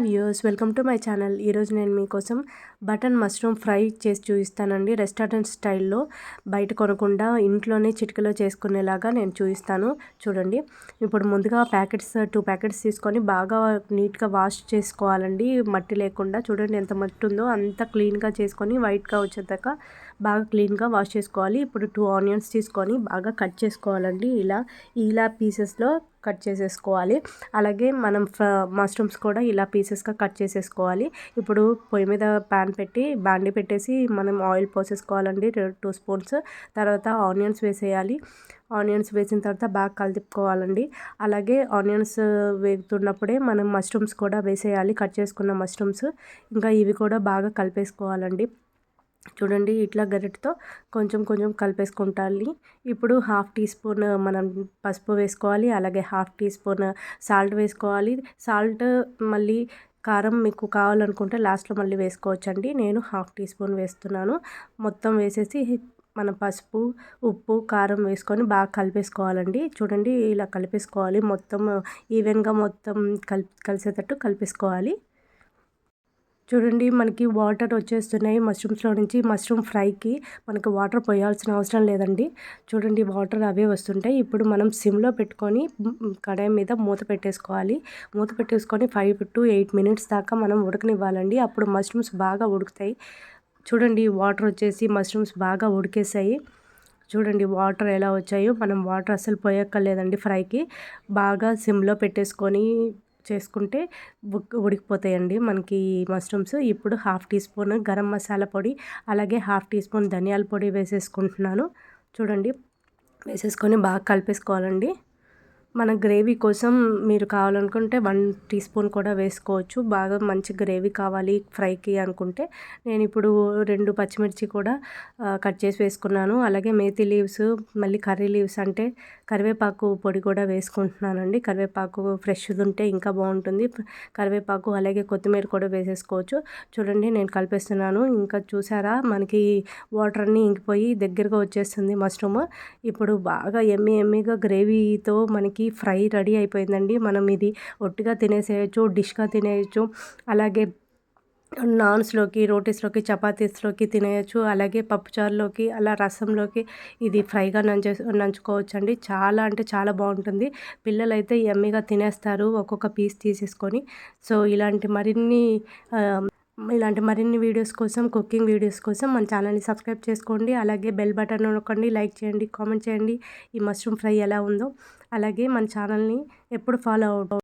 Viewers welcome to my channel. ఈరోజు నేను మీకోసం బటన్ మష్రూమ్ ఫ్రై చేసి చూపిస్తానండి. రెస్టారెంట్ స్టైల్లో బయట కొనకుండా ఇంట్లోనే చిటికలో చేసుకునేలాగా నేను చూపిస్తాను. చూడండి. ఇప్పుడు ముందుగా టూ ప్యాకెట్స్ తీసుకొని బాగా నీట్గా వాష్ చేసుకోవాలండి. మట్టి లేకుండా. చూడండి ఎంత మట్టి ఉందో అంత క్లీన్గా చేసుకొని వైట్గా వచ్చేదాకా బాగా క్లీన్గా వాష్ చేసుకోవాలి. ఇప్పుడు 2 ఆనియన్స్ తీసుకొని బాగా కట్ చేసుకోవాలండి. ఇలా పీసెస్లో కట్ చేసేసుకోవాలి. అలాగే మనం మష్రూమ్స్ కూడా ఇలా పీసెస్గా కట్ చేసేసుకోవాలి. ఇప్పుడు పొయ్యి మీద ప్యాన్ పెట్టి బాండి పెట్టేసి మనం ఆయిల్ పోసేసుకోవాలండి. 2 స్పూన్స్. తర్వాత ఆనియన్స్ వేసేయాలి. ఆనియన్స్ వేసిన తర్వాత బాగా కలుపుకోవాలండి. అలాగే ఆనియన్స్ వేగుతున్నప్పుడే మనం మష్రూమ్స్ కూడా వేసేయాలి. కట్ చేసుకున్న మష్రూమ్స్. ఇంకా ఇవి కూడా బాగా కలిపేసుకోవాలండి. చూడండి ఇట్లా గరిటతో కొంచెం కలిపేసుకుంటాలి. ఇప్పుడు 1/2 టీ స్పూన్ మనం పసుపు వేసుకోవాలి. అలాగే 1/2 టీ స్పూన్ సాల్ట్ వేసుకోవాలి. సాల్ట్ మళ్ళీ కారం మీకు కావాలనుకుంటే లాస్ట్లో మళ్ళీ వేసుకోవచ్చండి. నేను 1/2 టీ స్పూన్ వేస్తున్నాను. మొత్తం వేసేసి మన పసుపు, ఉప్పు, కారం వేసుకొని బాగా కలిపేసుకోవాలండి. చూడండి ఇలా కలిపేసుకోవాలి. మొత్తం ఈవెన్గా మొత్తం కలిసేటట్టు కలిపేసుకోవాలి. చూడండి మనకి వాటర్ వచ్చేస్తున్నాయి మష్రూమ్స్లో నుంచి. మష్రూమ్ ఫ్రైకి మనకు వాటర్ పోయాల్సిన అవసరం లేదండి. చూడండి వాటర్ అవే వస్తుంటాయి. ఇప్పుడు మనం సిమ్లో పెట్టుకొని కడాయి మీద మూత పెట్టేసుకోవాలి. మూత పెట్టేసుకొని 5 to 8 మినిట్స్ దాకా మనం ఉడకనివ్వాలండి. అప్పుడు మష్రూమ్స్ బాగా ఉడుకుతాయి. చూడండి వాటర్ వచ్చేసి మష్రూమ్స్ బాగా ఉడికేసాయి. చూడండి వాటర్ ఎలా వచ్చాయో. మనం వాటర్ అస్సలు పోయక్కర్లేదండి ఫ్రైకి. బాగా సిమ్లో పెట్టేసుకొని చేసుకుంటే ఉడికిపోతాయండి మనకి మష్రూమ్స్. ఇప్పుడు 1/2 టీ స్పూన్ గరం మసాలా పొడి, అలాగే 1/2 టీ స్పూన్ ధనియాల పొడి వేసేసుకుంటున్నాను. చూడండి వేసేసుకొని బాగా కలిపేసుకోవాలండి. మన గ్రేవీ కోసం మీరు కావాలనుకుంటే 1 టీ స్పూన్ కూడా వేసుకోవచ్చు. బాగా మంచి గ్రేవీ కావాలి ఫ్రైకి అనుకుంటే. నేను ఇప్పుడు 2 పచ్చిమిర్చి కూడా కట్ చేసి వేసుకున్నాను. అలాగే మేతి లీవ్స్, మళ్ళీ కర్రీ లీవ్స్ అంటే కరివేపాకు పొడి కూడా వేసుకుంటున్నానండి. కరివేపాకు ఫ్రెష్ది ఉంటే ఇంకా బాగుంటుంది. కరివేపాకు అలాగే కొత్తిమీర కూడా వేసేసుకోవచ్చు. చూడండి నేను కలిపేస్తున్నాను. ఇంకా చూసారా మనకి వాటర్ అన్నీ ఇంకిపోయి దగ్గరగా వచ్చేస్తుంది మష్రూమ్. ఇప్పుడు బాగా ఎమ్మీగా గ్రేవీతో మనకి ఫ్రై రెడీ అయిపోయిందండి. మనం ఇది ఒట్టిగా తినేసేయచ్చు, డిష్గా తినేయచ్చు, అలాగే నాన్స్లోకి, రోటీస్లోకి, చపాతీస్లోకి తినేయచ్చు. అలాగే పప్పుచారులోకి, అలా రసంలోకి ఇది ఫ్రైగా నంచుకోవచ్చు అండి. చాలా అంటే చాలా బాగుంటుంది. పిల్లలైతే యమ్మీగా తినేస్తారు ఒక్కొక్క పీస్ తీసేసుకొని. సో ఇలాంటి మరిన్ని వీడియోస్ కోసం, కుకింగ్ వీడియోస్ కోసం మన ఛానల్ని సబ్స్క్రైబ్ చేసుకోండి. అలాగే బెల్ బటన్ నొక్కండి, లైక్ చేయండి, కామెంట్ చేయండి ఈ మష్రూమ్ ఫ్రై ఎలా ఉందో. అలాగే మన ఛానల్ని ఎప్పుడు ఫాలో అవుతాం.